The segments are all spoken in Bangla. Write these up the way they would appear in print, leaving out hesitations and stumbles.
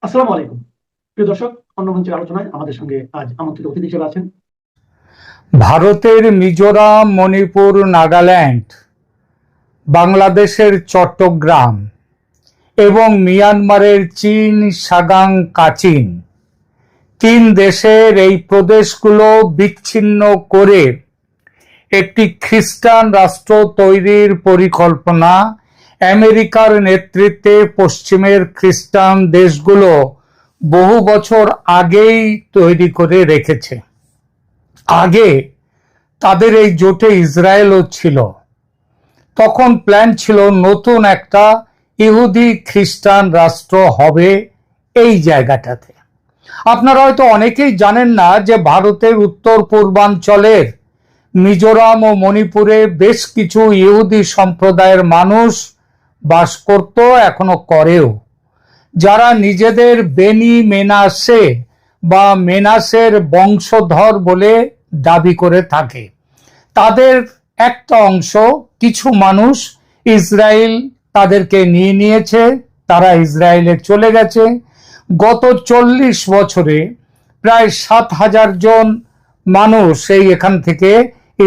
আসসালামু আলাইকুম প্রিয় দর্শক। অন্য মঞ্চের আলোচনায় আমাদের সঙ্গে আজ আমন্ত্রিত অতিথি হিসেবে আছেন ভারতের মিজোরাম, মণিপুর, নাগাল্যান্ড, বাংলাদেশের চট্টগ্রাম এবং মিয়ানমারের চীন, সাগাং, কাচিন, তিন দেশের এই প্রদেশগুলো বিচ্ছিন্ন করে একটি খ্রিস্টান রাষ্ট্র তৈরির পরিকল্পনা আমেরিকার নেতৃত্বে পশ্চিমের খ্রিস্টান দেশগুলো বহু বছর আগেই তৈরি করে রেখেছে। আগে তাদের এই জোটে ইসরায়েলও ছিল। তখন প্ল্যান ছিল নতুন একটা ইহুদি খ্রিস্টান রাষ্ট্র হবে এই জায়গাটাতে। আপনারা হয়তো অনেকেই জানেন না যে ভারতের উত্তর পূর্বাঞ্চলের মিজোরাম ও মণিপুরে বেশ কিছু ইহুদি সম্প্রদায়ের মানুষ বাস করত, এখনো করেও, যারা নিজেদের বেনি মেনাসে বা মেনাসের বংশধর বলে দাবি করে থাকে। তাদের একটা অংশ, কিছু মানুষ, ইসরায়েল তাদেরকে নিয়ে নিয়েছে, তারা ইসরায়েলে চলে গেছে। গত 40 বছরে প্রায় 7,000 জন মানুষ এখান থেকে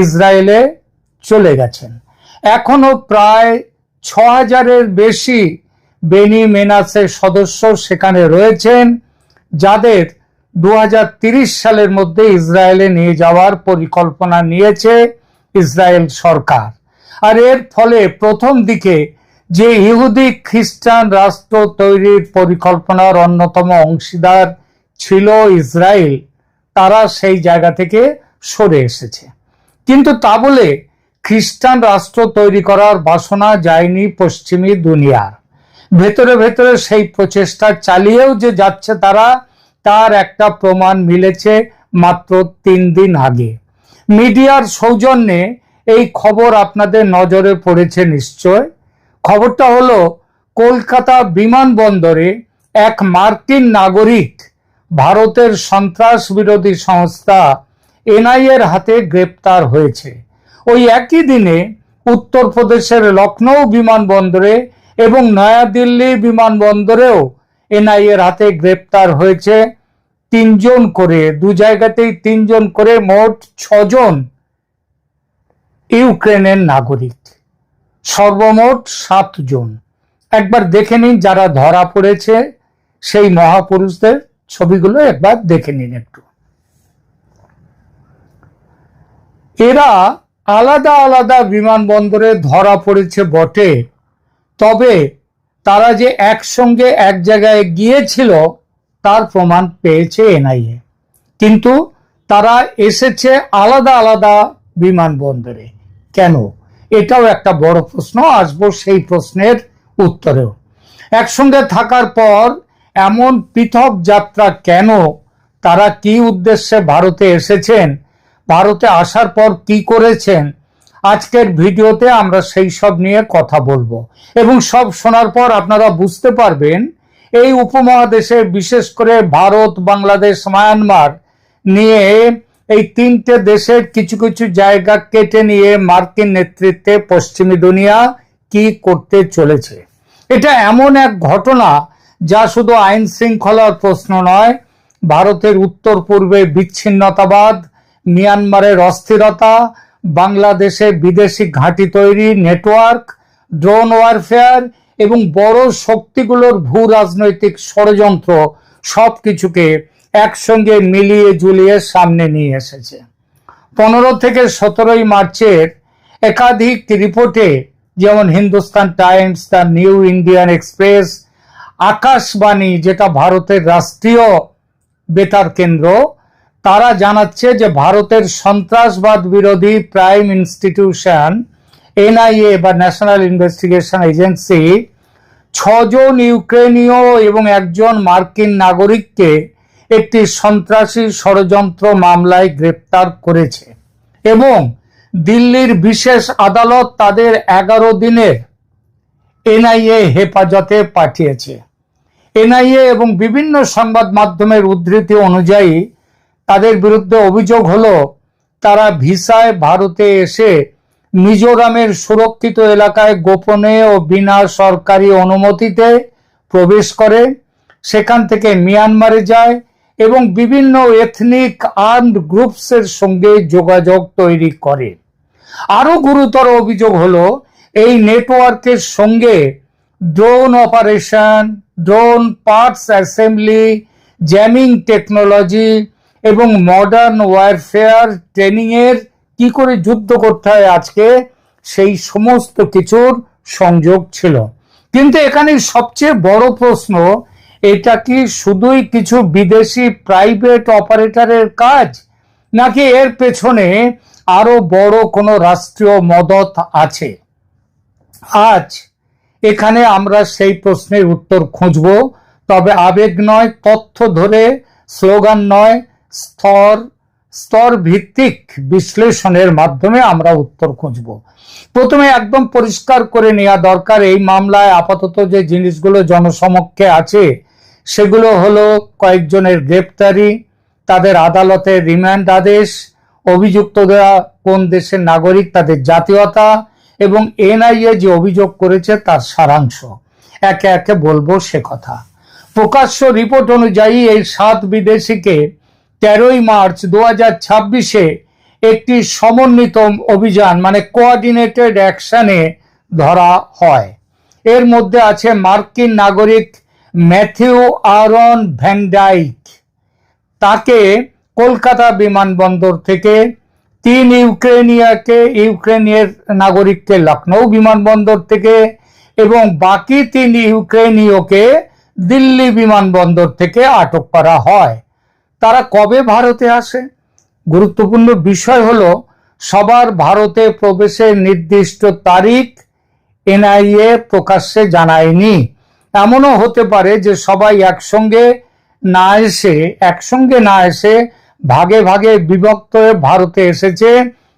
ইসরায়েলে চলে গেছেন। এখনো প্রায় 6,000-এর বেশি বেনি মেনাসের সদস্য সেখানে রয়েছেন, যাদের 2030 সালের মধ্যে ইসরায়েলে নিয়ে যাওয়ার পরিকল্পনা নিয়েছে ইসরায়েল সরকার। আর এর ফলে প্রথম দিকে যে ইহুদি খ্রিস্টান রাষ্ট্র তৈরির পরিকল্পনার অন্যতম অংশীদার ছিল ইসরায়েল, তারা সেই জায়গা থেকে সরে এসেছে। কিন্তু তা বলে খ্রিস্টান রাষ্ট্র তৈরি করার বাসনা যায়নি পশ্চিমী দুনিয়ার। ভেতরে ভেতরে সেই প্রচেষ্টা চালিয়েও যে যাচ্ছে তারা, তার একটা প্রমাণ মিলেছে মাত্র 3 দিন আগে। মিডিয়ার সৌজন্যে এই খবর আপনাদের নজরে পড়েছে নিশ্চয়। খবরটা হলো, কলকাতা বিমানবন্দরে এক মার্কিন নাগরিক ভারতের সন্ত্রাস বিরোধী সংস্থা এনআইএর হাতে গ্রেপ্তার হয়েছে। ওই একই দিনে উত্তরপ্রদেশের লখনৌ বিমানবন্দরে এবং নয়াদিল্লি বিমানবন্দরেও এনআইএর হাতে গ্রেপ্তার হয়েছে 3 জন করে, দু জায়গাতেই 3 জন করে, মোট 6 জন ইউক্রেনের নাগরিক, সর্বমোট 7 জন। একবার দেখে নিন যারা ধরা পড়েছে সেই মহাপুরুষদের ছবিগুলো একবার দেখে নিন একটু। এরা আলাদা আলাদা বিমানবন্দরে ধরা পড়েছে বটে, তবে তারা যে একসঙ্গে এক জায়গায় গিয়েছিল তার প্রমাণ পেয়েছে এনআইএ। কিন্তু তারা এসেছে আলাদা আলাদা বিমানবন্দরে কেন? এটাও একটা বড় প্রশ্ন, আসবো সেই প্রশ্নের উত্তরেও। একসঙ্গে থাকার পর এমন পৃথক যাত্রা কেন? তারা কি উদ্দেশ্যে ভারতে এসেছেন? ভারতে আসার পর কি করেছেন? আজকের ভিডিওতে আমরা সেই সব নিয়ে কথা বলবো, এবং সব শোনার পর আপনারা বুঝতে পারবেন এই উপমহাদেশে, বিশেষ করে ভারত, বাংলাদেশ, মায়ানমার নিয়ে এই 3টে দেশের কিছু কিছু জায়গা কেটে নিয়ে মার্কিন নেতৃত্বে পশ্চিমী দুনিয়া কি করতে চলেছে। এটা এমন এক ঘটনা যা শুধু আইন শৃঙ্খলার প্রশ্ন নয়, ভারতের উত্তর পূর্বে বিচ্ছিন্নতাবাদ, মিয়ানমারের অস্থিরতা, বাংলাদেশে বিদেশি ঘাঁটি তৈরি, নেটওয়ার্ক, ড্রোন ওয়ারফেয়ার এবং বড় শক্তিগুলোর ভূ রাজনৈতিক ষড়যন্ত্র, সবকিছুকে একসঙ্গে মিলিয়ে ঝুলিয়ে সামনে নিয়ে এসেছে। 15 থেকে 17 মার্চের একাধিক রিপোর্টে, যেমন Hindustan Times, the new Indian express, Akashvani, যেটা ভারতের রাষ্ট্রীয় বেতার কেন্দ্র, তারা জানাচ্ছে যে ভারতের সন্ত্রাসবাদ বিরোধী প্রাইম ইনস্টিটিউশন এনআইএ বা ন্যাশনাল ইনভেস্টিগেশন এজেন্সি 6 জন ইউক্রেনীয় এবং 1 জন মার্কিন নাগরিককে একটি সন্ত্রাসী ষড়যন্ত্র মামলায় গ্রেপ্তার করেছে, এবং দিল্লির বিশেষ আদালত তাদের 11 দিনের এনআইএ হেফাজতে পাঠিয়েছে। এনআইএ এবং বিভিন্ন সংবাদ মাধ্যমের উদ্ধৃতি অনুযায়ী তাদের বিরুদ্ধে অভিযোগ হলো, তারা ভিসায় ভারতে এসে মিজোরামের সুরক্ষিত এলাকায় গোপনে ও বিনা সরকারি অনুমতিতে প্রবেশ করে, সেখান থেকে মিয়ানমারে যায় এবং বিভিন্ন এথনিক আর্মড গ্রুপসের সঙ্গে যোগাযোগ তৈরি করে। আরো গুরুতর অভিযোগ হলো এই নেটওয়ার্কের সঙ্গে drone operation, drone parts assembly, jamming technology এবং মডার্ন ওয়ারফেয়ার ট্রেনিং এর কি করে যুদ্ধ করতে হয় আজকে সেই সমস্ত কিছুর সংযোগ ছিল। কিন্তু এখানে সবচেয়ে বড় প্রশ্ন, এটা কি শুধুই কিছু বিদেশি প্রাইভেট অপারেটরের কাজ, নাকি এর পেছনে আরো বড় কোনো রাষ্ট্রীয় মদত আছে? আজ এখানে আমরা সেই প্রশ্নের উত্তর খুঁজব, তবে আবেগ নয়, তথ্য ধরে, স্লোগান নয়, স্তর ভিত্তিক বিশ্লেষণের মাধ্যমে আমরা উত্তর খুঁজব। প্রথমে একদম পরিষ্কার করে নেওয়া দরকার, এই মামলায় আপাতত যে জিনিসগুলো জনসমক্ষে আছে সেগুলো হলো কয়েকজনের গ্রেপ্তারি, তাদের আদালতে রিমান্ড আদেশ, অভিযুক্তরা কোন দেশের নাগরিক, তাদের জাতীয়তা এবং এনআইএ যে অভিযোগ করেছে তার সারাংশ। একে একে বলবো সে কথা। প্রকাশ্য রিপোর্ট অনুযায়ী এই 7 বিদেশিকে 13 মার্চ 2026-এ একটি সমন্বিত অভিযান মানে কোঅর্ডিনেটেড অ্যাকশনে ধরা হয়। এর মধ্যে আছে মার্কিন নাগরিক ম্যাথিউ আরন ভ্যান ডাইক, তাকে কলকাতা বিমানবন্দর থেকে, 3 ইউক্রেনীয় নাগরিককে লখনৌ বিমানবন্দর থেকে এবং বাকি 3 ইউক্রেনীয়কে দিল্লি বিমানবন্দর থেকে আটক করা হয়। তারা কবে ভারতে আসে? গুরুত্বপূর্ণ বিষয় হলো সবার ভারতে প্রবেশের নির্দিষ্ট তারিখ এনআইএ প্রকাশ্যে জানায়নি। এমনও হতে পারে যে সবাই একসঙ্গে না এসে ভাগে ভাগে বিভক্ত হয়ে ভারতে এসেছে,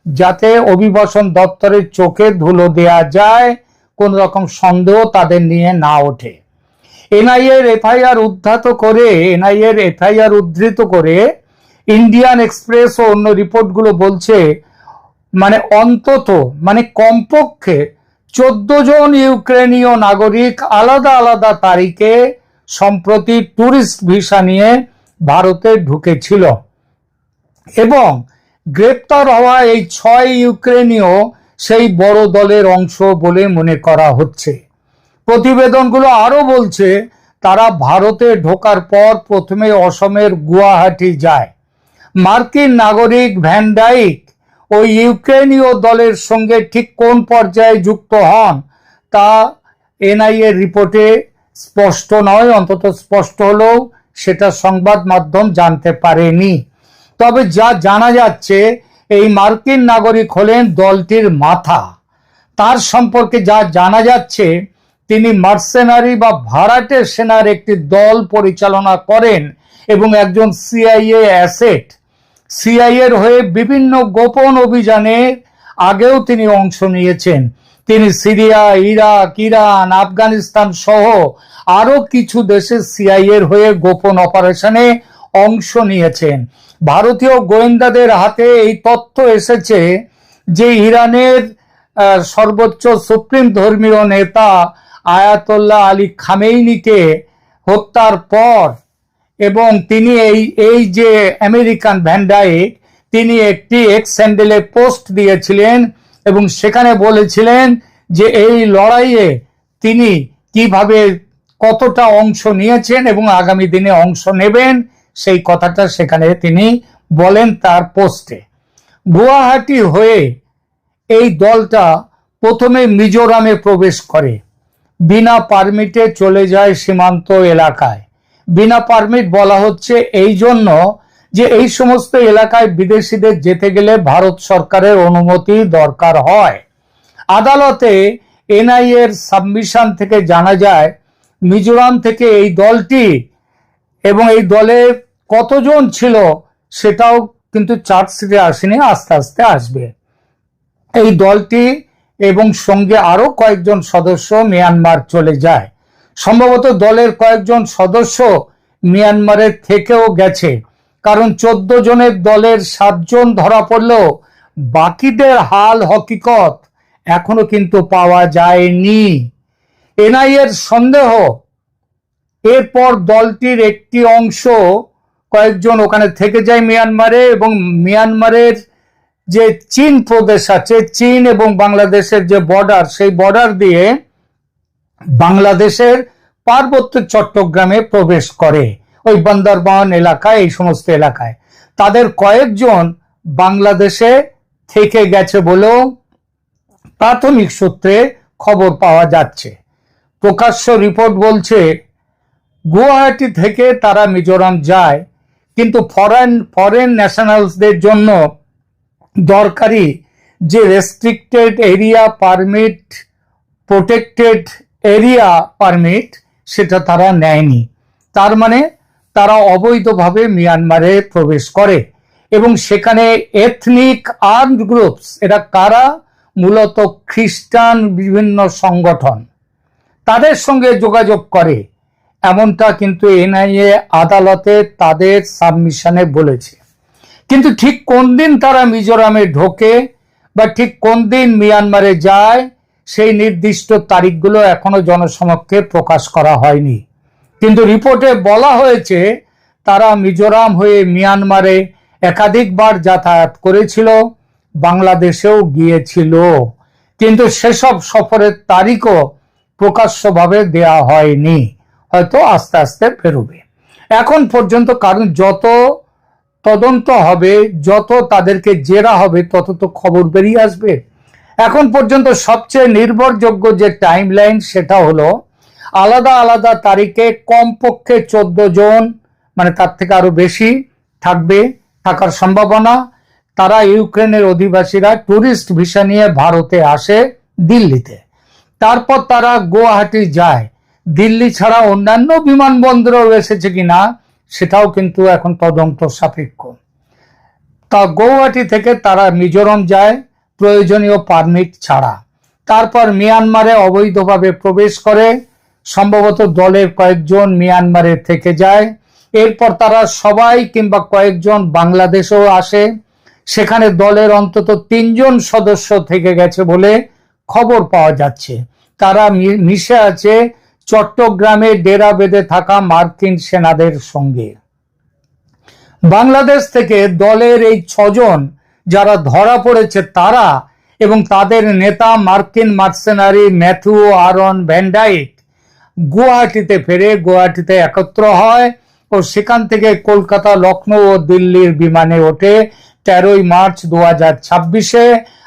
যাতে অভিবাসন দপ্তরের চোখে ধুলো দেয়া যায়, কোন রকম সন্দেহ তাদের নিয়ে না ওঠে। এনআইএর এফআইআর উদ্ধৃত করে ইন্ডিয়ান এক্সপ্রেস ও অন্য রিপোর্টগুলো বলছে কমপক্ষে 14 জন ইউক্রেনীয় নাগরিক আলাদা আলাদা তারিখে সম্প্রতি ট্যুরিস্ট ভিসা নিয়ে ভারতে ঢুকেছিল এবং গ্রেপ্তার হওয়া এই 6 ইউক্রেনীয় সেই বড় দলের অংশ বলে মনে করা হচ্ছে। প্রতিবেদনগুলো আরো বলছে তারা ভারতে ঢোকার পর প্রথমে অসমের গুয়াহাটি যায়। মার্কিন নাগরিক ভ্যান ডাইক ওই ইউক্রেনীয় দলের সঙ্গে ঠিক কোন পর্যায়ে যুক্ত হন তা এনআইএ রিপোর্টে স্পষ্ট নয়, অন্তত স্পষ্ট হলেও সেটা সংবাদ মাধ্যম জানতে পারেনি। তবে যা জানা যাচ্ছে, এই মার্কিন নাগরিক হলেন দলটির মাথা। তার সম্পর্কে যা জানা যাচ্ছে, তিনি মার্সেনারি বা ভাড়াটে সেনার একটি দল পরিচালনা করেন এবং একজন সিআইএ অ্যাসেট। সিআইএর হয়ে বিভিন্ন গোপন অভিযানে আগেও তিনি অংশ নিয়েছেন। তিনি সিরিয়া, ইরাক, ইরান, আফগানিস্তান সহ আরো কিছু দেশে সিআইএর হয়ে গোপন অপারেশনে অংশ নিয়েছেন। ভারতীয় গোয়েন্দাদের হাতে এই তথ্য এসেছে যে ইরানের সর্বোচ্চ সুপ্রিম ধর্মীয় নেতা আয়াতোল্লাহ আলী খামেইনিকে হত্যার পর এবং তিনি এই যে আমেরিকান ভ্যান ডাইক, তিনি একটি এক্স হ্যান্ডেলে পোস্ট দিয়েছিলেন এবং সেখানে বলেছিলেন যে এই লড়াইয়ে তিনি কিভাবে কতটা অংশ নিয়েছেন এবং আগামী দিনে অংশ নেবেন সেই কথাটা সেখানে তিনি বলেন তার পোস্টে। গুয়াহাটি হয়ে এই দলটা প্রথমে মিজোরামে প্রবেশ করে, বিনা পারমিটে চলে যায় সীমান্ত এলাকায়। বিনা পারমিট বলা হচ্ছে এই জন্য যে এই সমস্ত এলাকায় বিদেশিদের যেতে গেলে ভারত সরকারের অনুমতি দরকার হয়। আদালতে এনআইএর সাবমিশন থেকে জানা যায় মিজোরাম থেকে এই দলটি এবং এই দলে কতজন ছিল সেটাও কিন্তু চার্জশিটে আসেনি, আস্তে আস্তে আসবে। এই দলটি এবং সঙ্গে আরো কয়েকজন সদস্য মিয়ানমার চলে যায়। সম্ভবত দলের কয়েকজন সদস্য মিয়ানমারের থেকেও গেছে, কারণ 14 জনের দলের 7 জন ধরা পড়লেও বাকিদের হাল হকিকত এখনো কিন্তু পাওয়া যায়নি। এনআইএর সন্দেহ এরপর দলটির একটি অংশ কয়েকজন ওখানে থেকে যায় মিয়ানমারে, এবং মিয়ানমারের যে চীন প্রদেশ আছে, চীন এবং বাংলাদেশের যে বর্ডার, সেই বর্ডার দিয়ে বাংলাদেশের পার্বত্য চট্টগ্রামে প্রবেশ করে, ওই বান্দরবান এলাকায়, এই সমস্ত এলাকায়। তাদের কয়েকজন বাংলাদেশে থেকে গেছে বলেও প্রাথমিক সূত্রে খবর পাওয়া যাচ্ছে। প্রকাশ্য রিপোর্ট বলছে গুয়াহাটি থেকে তারা মিজোরাম যায়, কিন্তু ফরেন ন্যাশনালসদের জন্য দরকারি যে restricted area permit, protected area permit, সেটা তারা নেয়নি। তার মানে তারা অবৈধভাবে মিয়ানমারে প্রবেশ করে, এবং সেখানে এথনিক আর্মড গ্রুপস, এরা কারা? মূলত খ্রিস্টান বিভিন্ন সংগঠন, তাদের সঙ্গে যোগাযোগ করে, এমনটা কিন্তু এনআইএ আদালতে তাদের সাবমিশনে বলেছে। কিন্তু ঠিক কোন দিন তারা মিজোরামে ঢোকে বা ঠিক কোন দিন মিয়ানমারে যায়, সেই নির্দিষ্ট তারিখগুলো এখনো জনসমক্ষে প্রকাশ করা হয়নি। কিন্তু রিপোর্টে বলা হয়েছে তারা মিজোরাম হয়ে মিয়ানমারে একাধিকবার যাতায়াত করেছিল, বাংলাদেশেও গিয়েছিল, কিন্তু সেসব সফরের তারিখও প্রকাশ্যভাবে দেয়া হয়নি, হয়তো আস্তে আস্তে বেরোবে এখন পর্যন্ত। কারণ যত তদন্ত হবে, যত তাদেরকে জেরা হবে, তত তো খবর বেরিয়ে আসবে। এখন পর্যন্ত সবচেয়ে নির্ভরযোগ্য যে টাইম লাইন, সেটা হলো আলাদা আলাদা তারিখে কমপক্ষে 14 জন, মানে তার থেকে আরো বেশি থাকার সম্ভাবনা। তারা ইউক্রেনের অধিবাসীরা টুরিস্ট ভিসা নিয়ে ভারতে আসে দিল্লিতে, তারপর তারা গুয়াহাটি যায়। দিল্লি ছাড়া অন্যান্য বিমানবন্দরেও এসেছে কিনা সেটাও কিন্তু এখন তদন্ত সাপেক্ষ। তা গুয়াহাটি থেকে তারা মিজোরাম যায় প্রয়োজনীয় পারমিট ছাড়া, তারপর মিয়ানমারে অবৈধভাবে প্রবেশ করে, সম্ভবত দলের কয়েকজন মিয়ানমারে থেকে যায়। এরপর তারা সবাই কিংবা কয়েকজন বাংলাদেশেও আসে, সেখানে দলের অন্তত 3 জন সদস্য থেকে গেছে বলে খবর পাওয়া যাচ্ছে। তারা মিশে আছে চট্টগ্রামে ডেরা বেঁধে থাকা মার্কিন সেনাদের সঙ্গে। বাংলাদেশ থেকে দলের এই 6 জন যারা ধরা পড়েছে, তারা এবং তাদের নেতা মার্কিন মার্সেনারি ম্যাথু আরন ভ্যান্ডাইক গুয়াহাটিতে ফেরে, গুয়াহাটিতে একত্র হয় ও সেখান থেকে কলকাতা, লখনৌ ও দিল্লির বিমানে ওঠে 13 মার্চ 2026-এ।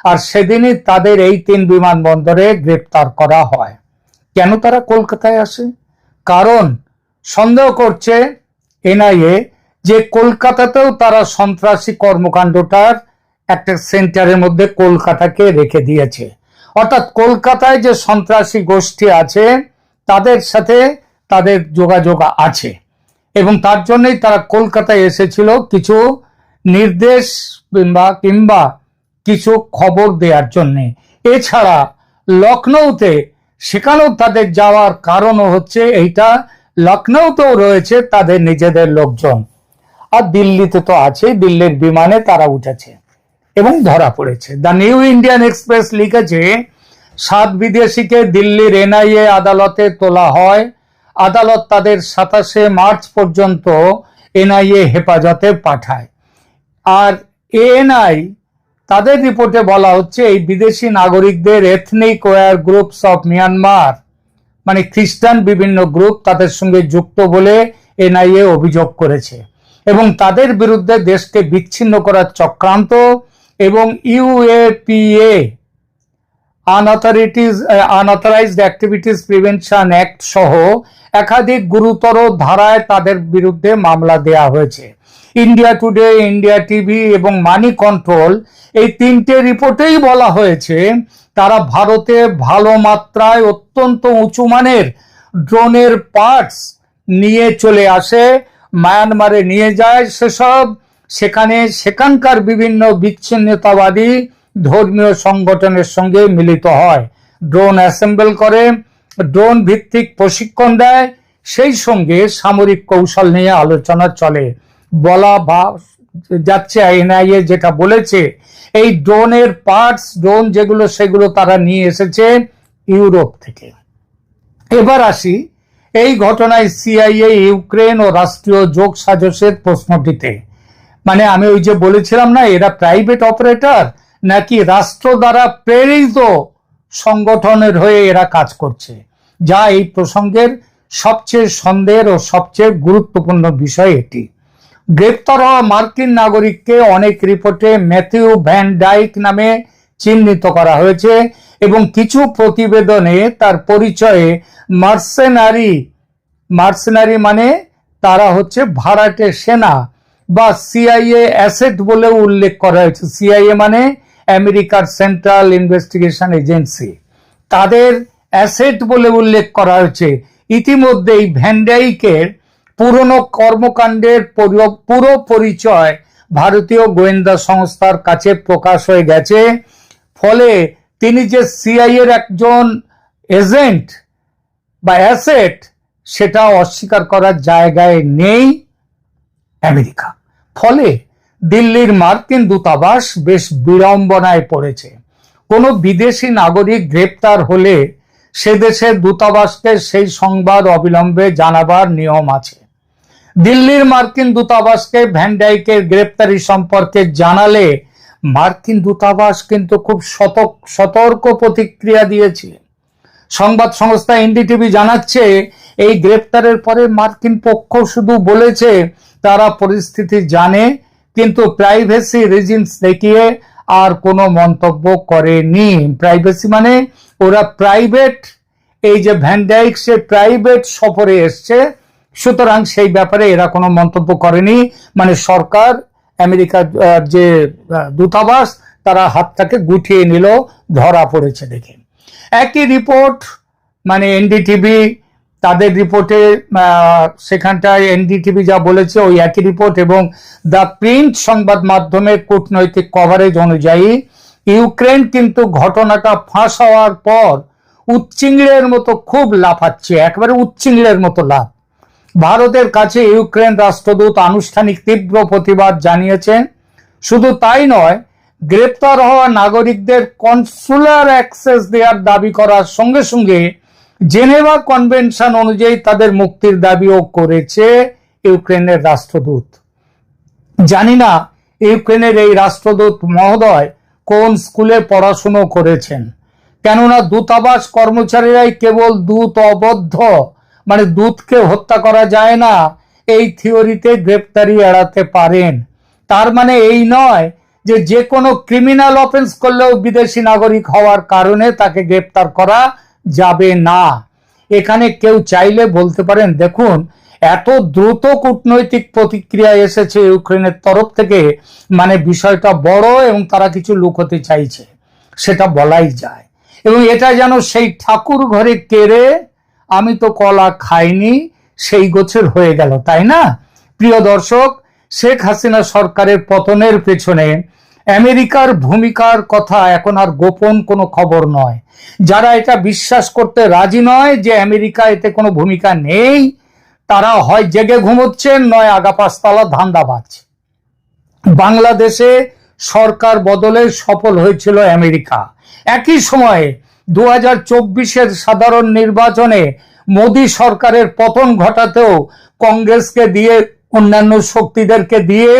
আর সেদিনই তাদের এই 3 বিমানবন্দরে গ্রেপ্তার করা হয়। কেন তারা কলকাতায় আসে? কারণ সন্দেহ করছে এনআইএ যে কলকাতাতেও তারা সন্ত্রাসী কর্মকাণ্ডটার একটা সেন্টারের মধ্যে কলকাতাকে রেখে দিয়েছে। অর্থাৎ কলকাতায় যে সন্ত্রাসী গোষ্ঠী আছে তাদের সাথে তাদের যোগাযোগ আছে, এবং তার জন্যই তারা কলকাতায় এসেছিল কিছু নির্দেশ কিংবা কিছু খবর দেওয়ার জন্য। এছাড়া লখনৌতে, সেখানেও তাদের যাওয়ার কারণও হচ্ছে এইটা, লখনৌতেও রয়েছে তাদের নিজেদের লোকজন, আর দিল্লিতে তো আছে, দিল্লির বিমানে তারা উঠেছে এবং ধরা পড়েছে। দ্য নিউ ইন্ডিয়ান এক্সপ্রেস লিখেছে 7 বিদেশিকে দিল্লির এনআইএ আদালতে তোলা হয়। আদালত তাদের 27 মার্চ পর্যন্ত এনআইএ হেফাজতে পাঠায়। আর এএনআই তাদের রিপোর্টে বলা হচ্ছে এই বিদেশি নাগরিকদের ethnic wire groups of Myanmar, মানে খ্রিস্টান বিভিন্ন গ্রুপ তাদের সঙ্গে যুক্ত বলে এনআইএ অভিযোগ করেছে, এবং তাদের বিরুদ্ধে দেশকে বিচ্ছিন্ন করার চক্রান্ত এবং UAPA unauthorised activities prevention act সহ একাধিক গুরুতর ধারায় তাদের বিরুদ্ধে মামলা দেয়া হয়েছে। ইন্ডিয়া টুডে, ইন্ডিয়া টিভি এবং মানি কন্ট্রোল, এই 3টে রিপোর্টেই বলা হয়েছে তারা ভারতে ভালো মাত্রায় অত্যন্ত উঁচু মানের ড্রোনের পার্টস নিয়ে চলে আসে, মায়ানমারে নিয়ে যায়, সেখানকার বিভিন্ন বিচ্ছিন্নতাবাদী ধর্মীয় সংগঠনের সঙ্গে মিলিত হয়, ড্রোন অ্যাসেম্বল করে, ড্রোন ভিত্তিক প্রশিক্ষণ দেয়, সেই সঙ্গে সামরিক কৌশল নিয়ে আলোচনা চলে। বলা যাচ্ছে এনআইএ যেটা বলেছে, এই ড্রোনের পার্টস, ড্রোন যেগুলো, সেগুলো তারা নিয়ে এসেছে ইউরোপ থেকে। এবার আসি এই ঘটনায় সিআইএ ইউক্রেন ও রাষ্ট্রীয় যোগ সাজসের প্রশ্নটিতে, মানে আমি ওই যে বলেছিলাম না, এরা প্রাইভেট অপারেটর নাকি রাষ্ট্র দ্বারা প্রেরিত সংগঠনের হয়ে এরা কাজ করছে, যা এই প্রসঙ্গের সবচেয়ে সন্দেহের ও সবচেয়ে গুরুত্বপূর্ণ বিষয় এটি। গ্রেপ্তার হওয়া মার্কিন নাগরিককে অনেক রিপোর্টে ম্যাথিউ ভ্যান ডাইক নামে চিহ্নিত করা হয়েছে এবং কিছু প্রতিবেদনে তার পরিচয়ে মার্সেনারি মানে তারা হচ্ছে ভাড়াটে সেনা বা সিআইএ অ্যাসেট বলে উল্লেখ করা হয়েছে। সিআইএ মানে আমেরিকার সেন্ট্রাল ইনভেস্টিগেশন এজেন্সি, তাদের অ্যাসেট বলে উল্লেখ করা হয়েছে। ইতিমধ্যেই ভ্যান ডাইকের পুরনো কর্মকাণ্ডের পুরো পরিচয় ভারতীয় গোয়েন্দা সংস্থার কাছে প্রকাশ হয়ে গেছে। ফলে তিনি যে সিআইএর একজন এজেন্ট বা অ্যাসেট, সেটা অস্বীকার করার জায়গায় নেই আমেরিকা। ফলে দিল্লির মার্কিন দূতাবাস বেশ বিড়ম্বনায় পড়েছে। কোনো বিদেশি নাগরিক গ্রেপ্তার হলে সে দেশের দূতাবাসকে সেই সংবাদ অবিলম্বে জানাবার নিয়ম আছে। দিল্লির মার্কিন দূতাবাসকে ভ্যান ডাইকের গ্রেপ্তারি সম্পর্কে জানালে মার্কিন দূতাবাস কিন্তু খুব সতর্ক প্রতিক্রিয়া দিয়েছে। সংবাদ সংস্থা এনডিটিভি জানাচ্ছে, এই গ্রেপ্তারের পরে মার্কিন পক্ষ শুধু বলেছে তারা পরিস্থিতি জানে, কিন্তু প্রাইভেসি রিজনস দেখিয়ে আর কোনো মন্তব্য করেনি। প্রাইভেসি মানে ওরা প্রাইভেট, এই যে ভ্যান ডাইক সে প্রাইভেট সফরে এসছে, সুতরাং সেই ব্যাপারে এরা কোনো মন্তব্য করেনি। মানে সরকার, আমেরিকার যে দূতাবাস, তারা হাতটাকে গুটিয়ে নিল ধরা পড়েছে দেখে। একই রিপোর্ট, মানে এনডিটিভি তাদের রিপোর্টে, সেখানটায় এনডিটিভি যা বলেছে ওই একই রিপোর্ট এবং দ্য প্রিন্ট সংবাদ মাধ্যমের কূটনৈতিক কভারেজ অনুযায়ী ইউক্রেন কিন্তু ঘটনাটা ফাঁস হওয়ার পর উচ্চিংড়ের মতো খুব লাফাচ্ছে, একেবারে উচ্চিংড়ের মতো লাফ। ভারতের কাছে ইউক্রেন রাষ্ট্রদূত আনুষ্ঠানিক তীব্র প্রতিবাদ জানিয়েছেন। শুধু তাই নয়, গ্রেপ্তার হওয়া নাগরিকদের কনসুলার অ্যাক্সেস দেওয়ার দাবি করার সঙ্গে সঙ্গে জেনেভা কনভেনশন অনুযায়ী তাদের মুক্তির দাবিও করেছে ইউক্রেনের রাষ্ট্রদূত। জানি না ইউক্রেনের এই রাষ্ট্রদূত মহোদয় কোন স্কুলে পড়াশুনো করেছেন, কেননা দূতাবাস কর্মচারীরাই কেবল দূত অবদ্ধ, মানে দূতকে হত্যা করা যায় না এই থিওরিতে গ্রেপ্তারি এড়াতে পারেন। তার মানে এই নয় যে যে কোনো ক্রিমিনাল অফেন্স করলেও বিদেশি নাগরিক হওয়ার কারণে তাকে গ্রেপ্তার করা যাবে না। এখানে কেউ চাইলে বলতে পারেন, দেখুন এত দ্রুত কূটনৈতিক প্রতিক্রিয়া এসেছে ইউক্রেনের তরফ থেকে, মানে বিষয়টা বড় এবং তারা কিছু লুকোতে চাইছে, সেটা বলাই যায়। এবং এটা যেন সেই ঠাকুর ঘরে কেড়ে আমি তো কলা খাইনি সেই গোছের হয়ে গেল, তাই না? প্রিয় দর্শক, শেখ হাসিনা সরকারের পতনের পেছনে আমেরিকার ভূমিকার কথা এখন আর গোপন কোনো খবর নয়। যারা এটা বিশ্বাস করতে রাজি নয় যে আমেরিকা এতে কোনো ভূমিকা নেই, তারা হয় জেগে ঘুমোচ্ছেন, নয় আগাপাশতলা ধান্দাবাজ। বাংলাদেশে সরকার বদলে সফল হয়েছিল আমেরিকা। একই সময়ে 2024-এর সাধারণ নির্বাচনে মোদী সরকারের পতন ঘটাতেও কংগ্রেসকে দিয়ে, অন্যান্য শক্তিদেরকে দিয়ে,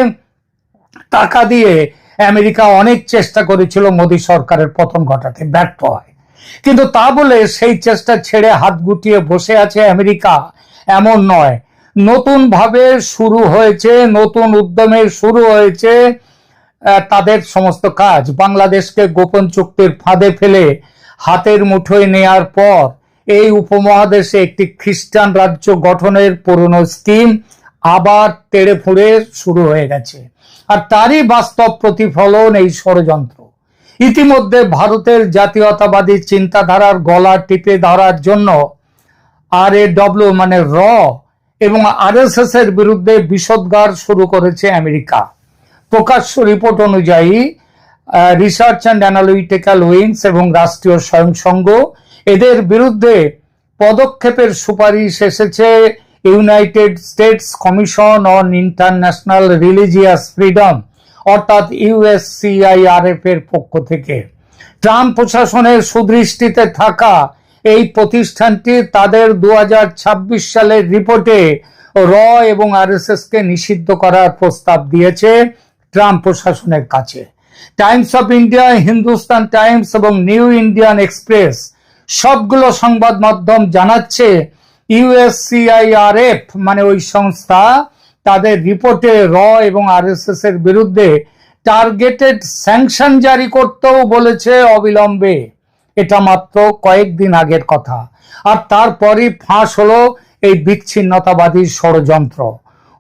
টাকা দিয়ে আমেরিকা অনেক চেষ্টা করেছিল মোদী সরকারের পতন ঘটাতে, ব্যর্থ হয়। কিন্তু তা বলে সেই চেষ্টা ছেড়ে হাত গুটিয়ে বসে আছে আমেরিকা এমন নয়। নতুন ভাবে শুরু হয়েছে, নতুন উদ্যমে শুরু হয়েছে তাদের সমস্ত কাজ। বাংলাদেশকে গোপন চুক্তির ফাঁদে ফেলে হাতের মুঠোয় নেয়ার পর এই উপমহাদেশে একটি খ্রিস্টান রাজ্য গঠনের পুরনো স্কিম আবার তেড়ে ফুঁড়ে শুরু হয়ে গেছে, আর তারই বাস্তব প্রতিফলন এই ষড়যন্ত্র। ইতিমধ্যে ভারতের জাতীয়তাবাদী চিন্তাধারার গলা টিপে ধরার জন্য RAW মানে র এবং RSS এর বিরুদ্ধে বিষোদ্গার শুরু করেছে আমেরিকা। প্রকাশ্য রিপোর্ট অনুযায়ী রিসার্চ অ্যান্ড অ্যানালিটিক্যাল উইংস এবং রাষ্ট্রীয় স্বয়ংসংঘ এদের বিরুদ্ধে পদক্ষেপের সুপারিশ এসেছে United states commission on international religious freedom অর্থাৎ USCIRF এর পক্ষ থেকে। ট্রাম্প প্রশাসনের সুদৃষ্টিতে থাকা এই প্রতিষ্ঠানটি তাদের 2026 সালের রিপোর্টে র এবং আরএসএস কে নিষিদ্ধ করার প্রস্তাব দিয়েছে ট্রাম্প প্রশাসনের কাছে। Times of India, Hindustan Times এবং নিউ ইন্ডিয়ান এক্সপ্রেস সবগুলো সংবাদ মাধ্যম জানাচ্ছে ইউএসসিআইআরএফ মানে ওই সংস্থা তাদের রিপোর্টে র এবং আরএসএস এর বিরুদ্ধে টার্গেটেড স্যাংশন জারি করতেও বলেছে অবিলম্বে। এটা মাত্র কয়েকদিন আগের কথা। আর তারপরই ফাঁস হলো এই বিচ্ছিন্নতাবাদী ষড়যন্ত্র।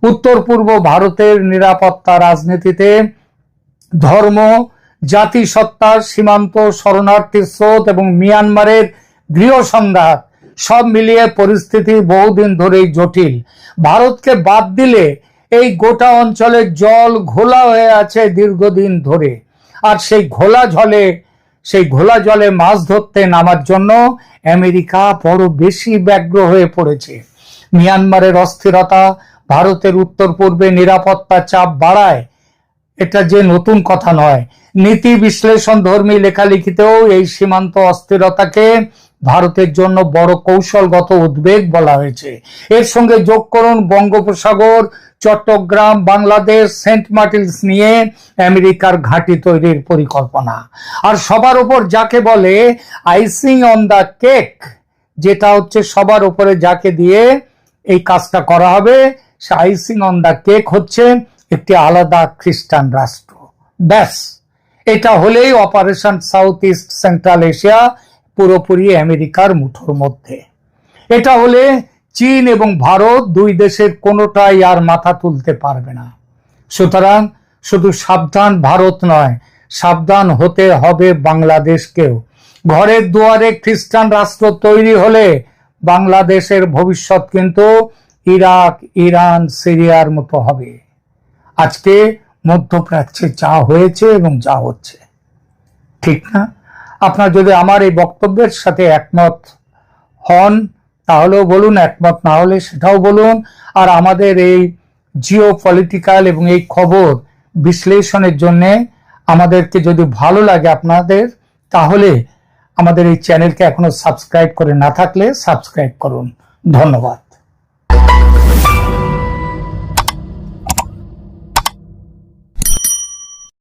উত্তর পূর্ব ভারতের নিরাপত্তা রাজনীতিতে ধর্ম, জাতিসত্তা, সীমান্ত, শরণার্থীর স্রোত এবং মিয়ানমারের গৃহ সংঘাত সব মিলিয়ে পরিস্থিতি বহুদিন ধরেই জটিল। ভারতকে বাদ দিলে এই গোটা অঞ্চলের জল ঘোলা হয়ে আছে দীর্ঘদিন ধরে। আর সেই ঘোলা জলে মাছ ধরতে নামার জন্য আমেরিকা বড় বেশি ব্যগ্র হয়ে পড়েছে। মিয়ানমারের অস্থিরতা ভারতের উত্তর পূর্বে নিরাপত্তা চাপ বাড়ায়, এটা যে নতুন কথা নয়। নীতি বিশ্লেষণ ধর্মী লেখালেখিতেও এই সীমান্ত অস্থিরতাকে ভারতের জন্য বড় কৌশলগত উদ্বেগ বলা হয়েছে। এর সঙ্গে যোগ করুন বঙ্গোপসাগর, চট্টগ্রাম, বাংলাদেশ, সেন্ট মার্টিনস নিয়ে আমেরিকার ঘাঁটি তৈরির পরিকল্পনা। আর সবার উপর যাকে বলে আইসিং অন দ্য কেক, যেটা হচ্ছে সবার উপরে যাকে দিয়ে এই কাজটা করা হবে, সে আইসিং অন দ্য কেক হচ্ছে একটি আলাদা খ্রিস্টান রাষ্ট্র। ব্যাস, এটা হলেই operation south east central Asia পুরোপুরি আমেরিকার মুঠোর মধ্যে। এটা হলে চীন এবং ভারত দুই দেশের কোনোটাই আর মাথা তুলতে পারবে না। সুতরাং শুধু সাবধান ভারত নয়, সাবধান হতে হবে বাংলাদেশকেও। ঘরের দুয়ারে খ্রিস্টান রাষ্ট্র তৈরি হলে বাংলাদেশের ভবিষ্যৎ কিন্তু ইরাক, ইরান, সিরিয়ার মতো হবে। আজকে মধ্যপ্রাচ্যে যা হয়েছে এবং যা হচ্ছে, ঠিক না? আপনার যদি আমার এই বক্তব্যের সাথে একমত হন তাহলেও বলুন, একমত না হলে সেটাও বলুন। আর আমাদের এই জিও পলিটিক্যাল এবং এই খবর বিশ্লেষণের জন্য আমাদেরকে যদি ভালো লাগে আপনাদের, তাহলে আমাদের এই চ্যানেলকে এখনো সাবস্ক্রাইব করে না থাকলে সাবস্ক্রাইব করুন। ধন্যবাদ।